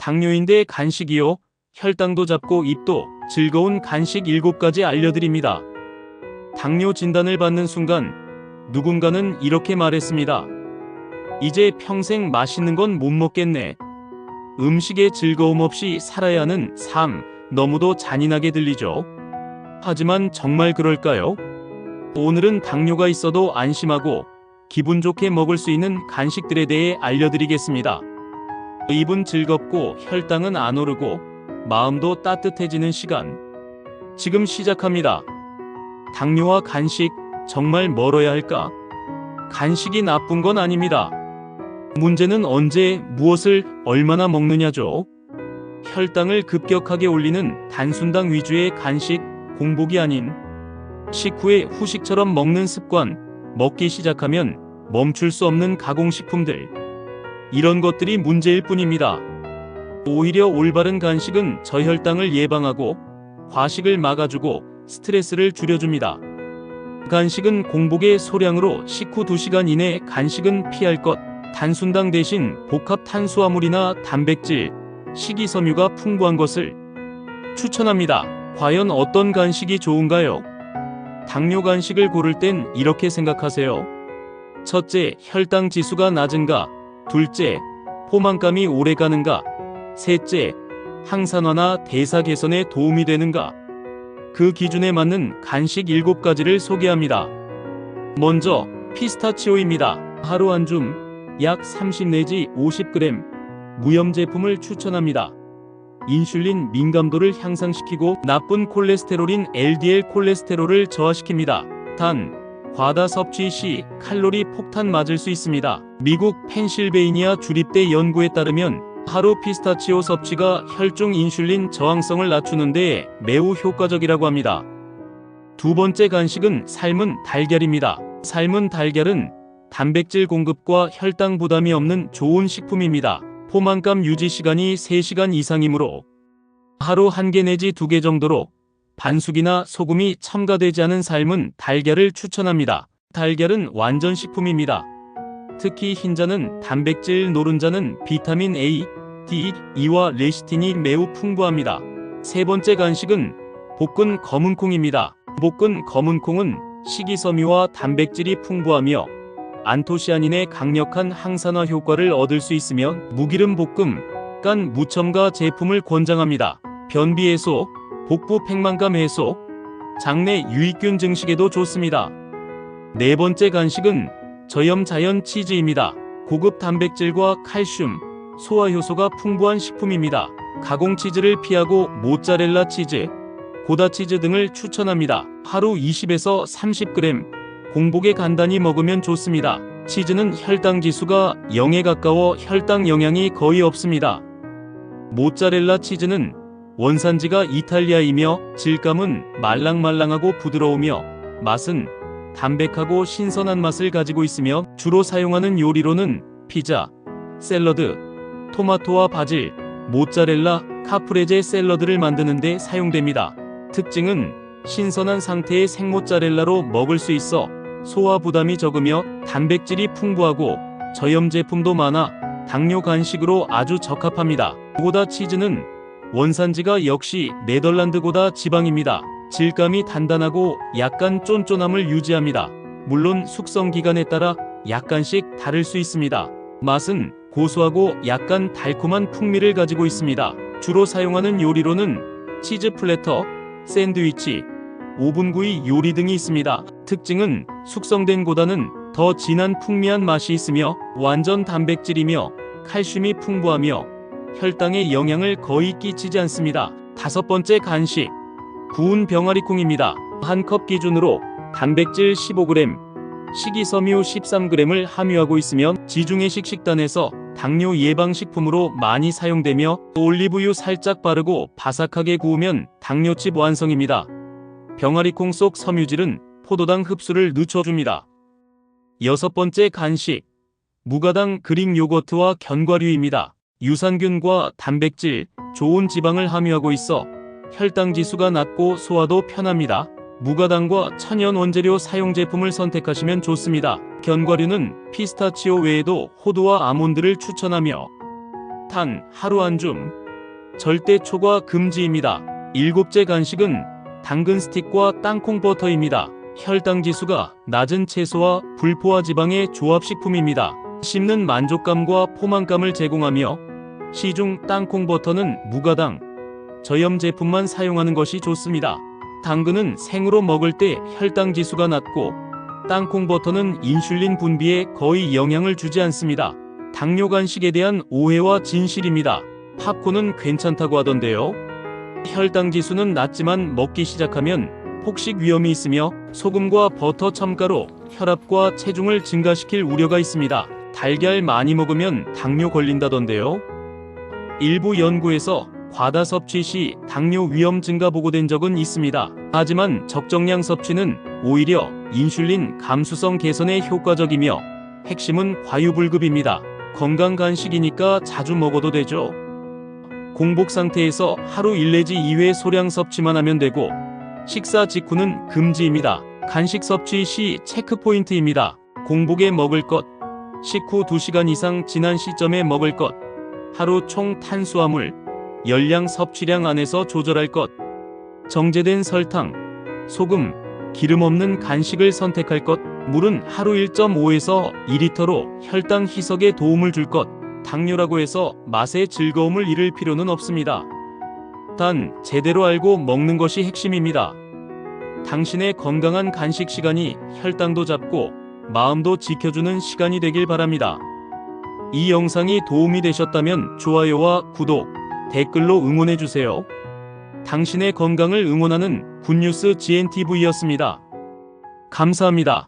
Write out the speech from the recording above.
당뇨인데 간식이요? 혈당도 잡고 입도 즐거운 간식 7가지 알려드립니다. 당뇨 진단을 받는 순간 누군가는 이렇게 말했습니다. 이제 평생 맛있는 건 못 먹겠네. 음식에 즐거움 없이 살아야 하는 삶, 너무도 잔인하게 들리죠? 하지만 정말 그럴까요? 오늘은 당뇨가 있어도 안심하고 기분 좋게 먹을 수 있는 간식들에 대해 알려드리겠습니다. 입은 즐겁고 혈당은 안 오르고 마음도 따뜻해지는 시간. 지금 시작합니다. 당뇨와 간식, 정말 멀어야 할까? 간식이 나쁜 건 아닙니다. 문제는 언제, 무엇을, 얼마나 먹느냐죠. 혈당을 급격하게 올리는 단순당 위주의 간식, 공복이 아닌 식후에 후식처럼 먹는 습관, 먹기 시작하면 멈출 수 없는 가공식품들. 이런 것들이 문제일 뿐입니다. 오히려 올바른 간식은 저혈당을 예방하고 과식을 막아주고 스트레스를 줄여줍니다. 간식은 공복의 소량으로 식후 2시간 이내 간식은 피할 것. 단순당 대신 복합 탄수화물이나 단백질, 식이섬유가 풍부한 것을 추천합니다. 과연 어떤 간식이 좋은가요? 당뇨 간식을 고를 땐 이렇게 생각하세요. 첫째, 혈당 지수가 낮은가? 둘째, 포만감이 오래 가는가? 셋째, 항산화나 대사 개선에 도움이 되는가? 그 기준에 맞는 간식 7가지를 소개합니다. 먼저 피스타치오입니다. 하루 한 줌, 약 30 내지 50g 무염 제품을 추천합니다. 인슐린 민감도를 향상시키고 나쁜 콜레스테롤인 LDL 콜레스테롤을 저하시킵니다. 단, 과다 섭취 시 칼로리 폭탄 맞을 수 있습니다. 미국 펜실베이니아 주립대 연구에 따르면 하루 피스타치오 섭취가 혈중 인슐린 저항성을 낮추는 데 매우 효과적이라고 합니다. 두 번째 간식은 삶은 달걀입니다. 삶은 달걀은 단백질 공급과 혈당 부담이 없는 좋은 식품입니다. 포만감 유지 시간이 3시간 이상이므로 하루 1개 내지 2개 정도로 반숙이나 소금이 첨가되지 않은 삶은 달걀을 추천합니다. 달걀은 완전 식품입니다. 특히 흰자는 단백질, 노른자는 비타민 A, D, E와 레시틴이 매우 풍부합니다. 세 번째 간식은 볶은 검은콩입니다. 볶은 검은콩은 식이섬유와 단백질이 풍부하며 안토시아닌의 강력한 항산화 효과를 얻을 수 있으며 무기름 볶음, 깐 무첨가 제품을 권장합니다. 변비 해소, 복부 팽만감 해소, 장내 유익균 증식에도 좋습니다. 네 번째 간식은 저염 자연 치즈입니다. 고급 단백질과 칼슘, 소화 효소가 풍부한 식품입니다. 가공 치즈를 피하고 모짜렐라 치즈, 고다 치즈 등을 추천합니다. 하루 20에서 30g, 공복에 간단히 먹으면 좋습니다. 치즈는 혈당 지수가 0에 가까워 혈당 영향이 거의 없습니다. 모짜렐라 치즈는 원산지가 이탈리아이며 질감은 말랑말랑하고 부드러우며 맛은 담백하고 신선한 맛을 가지고 있으며 주로 사용하는 요리로는 피자, 샐러드, 토마토와 바질, 모짜렐라, 카프레제 샐러드를 만드는 데 사용됩니다. 특징은 신선한 상태의 생모짜렐라로 먹을 수 있어 소화 부담이 적으며 단백질이 풍부하고 저염 제품도 많아 당뇨 간식으로 아주 적합합니다. 고다 치즈는 원산지가 역시 네덜란드 고다 지방입니다. 질감이 단단하고 약간 쫀쫀함을 유지합니다. 물론 숙성 기간에 따라 약간씩 다를 수 있습니다. 맛은 고소하고 약간 달콤한 풍미를 가지고 있습니다. 주로 사용하는 요리로는 치즈 플래터, 샌드위치, 오븐구이 요리 등이 있습니다. 특징은 숙성된 고다는 더 진한 풍미한 맛이 있으며 완전 단백질이며 칼슘이 풍부하며 혈당에 영향을 거의 끼치지 않습니다. 다섯 번째 간식, 구운 병아리콩입니다. 한 컵 기준으로 단백질 15g, 식이섬유 13g을 함유하고 있으며 지중해식 식단에서 당뇨 예방식품으로 많이 사용되며 올리브유 살짝 바르고 바삭하게 구우면 당뇨칩 완성입니다. 병아리콩 속 섬유질은 포도당 흡수를 늦춰줍니다. 여섯 번째 간식, 무가당 그릭 요거트와 견과류입니다. 유산균과 단백질, 좋은 지방을 함유하고 있어 혈당 지수가 낮고 소화도 편합니다. 무가당과 천연 원재료 사용 제품을 선택하시면 좋습니다. 견과류는 피스타치오 외에도 호두와 아몬드를 추천하며 단 하루 한 줌. 절대 초과 금지입니다. 일곱째 간식은 당근 스틱과 땅콩 버터입니다. 혈당 지수가 낮은 채소와 불포화 지방의 조합식품입니다. 씹는 만족감과 포만감을 제공하며 시중 땅콩 버터는 무가당, 저염 제품만 사용하는 것이 좋습니다. 당근은 생으로 먹을 때 혈당 지수가 낮고 땅콩 버터는 인슐린 분비에 거의 영향을 주지 않습니다. 당뇨 간식에 대한 오해와 진실입니다. 팝콘은 괜찮다고 하던데요. 혈당 지수는 낮지만 먹기 시작하면 폭식 위험이 있으며 소금과 버터 첨가로 혈압과 체중을 증가시킬 우려가 있습니다. 달걀 많이 먹으면 당뇨 걸린다던데요. 일부 연구에서 과다 섭취 시 당뇨 위험 증가 보고된 적은 있습니다. 하지만 적정량 섭취는 오히려 인슐린 감수성 개선에 효과적이며 핵심은 과유불급입니다. 건강 간식이니까 자주 먹어도 되죠. 공복 상태에서 하루 1 내지 2회 소량 섭취만 하면 되고 식사 직후는 금지입니다. 간식 섭취 시 체크포인트입니다. 공복에 먹을 것, 식후 2시간 이상 지난 시점에 먹을 것, 하루 총 탄수화물, 열량 섭취량 안에서 조절할 것, 정제된 설탕, 소금, 기름 없는 간식을 선택할 것, 물은 하루 1.5에서 2리터로 혈당 희석에 도움을 줄 것. 당뇨라고 해서 맛의 즐거움을 잃을 필요는 없습니다. 단 제대로 알고 먹는 것이 핵심입니다. 당신의 건강한 간식 시간이 혈당도 잡고 마음도 지켜주는 시간이 되길 바랍니다. 이 영상이 도움이 되셨다면 좋아요와 구독, 댓글로 응원해주세요. 당신의 건강을 응원하는 굿뉴스 GNTV였습니다. 감사합니다.